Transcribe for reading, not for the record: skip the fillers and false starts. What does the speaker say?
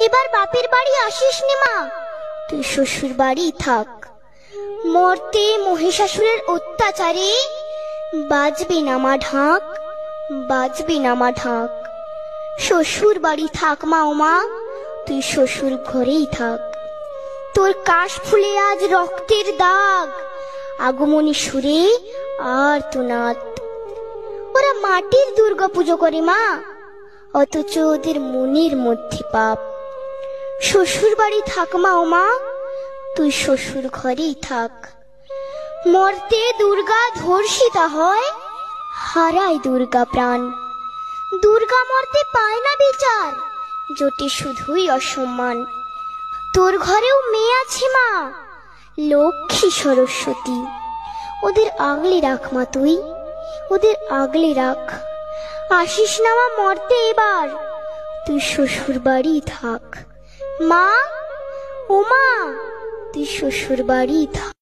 এবার বাপের বাড়ি আসিস নে মা, তুই শ্বশুর বাড়ি থাক। মর্তে মহিষাসুরের অত্যাচারে বাজবে না মা ঢাক, বাজবে না মা ঢাক। শ্বশুর বাড়ি থাক মা, ও মা তুই শ্বশুর ঘরেই থাক। তোর কাশ ফুলে আজ রক্তের দাগ, আগমনী সুরে আর তোনাদ। ওরা মাটির দুর্গা পুজো করে মা, অথচ ওদের মনের মধ্যে পাপ। শ্বশুর বাড়ি থাক মা, ও মা তুই শ্বশুর ঘরেই থাক। মর্তে দুর্গা ধর্ষিতা হয়, হারায় দুর্গা প্রাণ। দুর্গা মর্তে পায় না বিচার, জোটে শুধুই অসম্মান। তোর ঘরেও মেয়ে আছে মা, লক্ষ্মী সরস্বতী, ওদের আগলে রাখ মা তুই, ওদের আগলে রাখ। আসিস না মা মর্তে এবার, তুই শ্বশুর বাড়ি থাক। মা, ও মা তুই শ্বশুর বাড়ি থাক।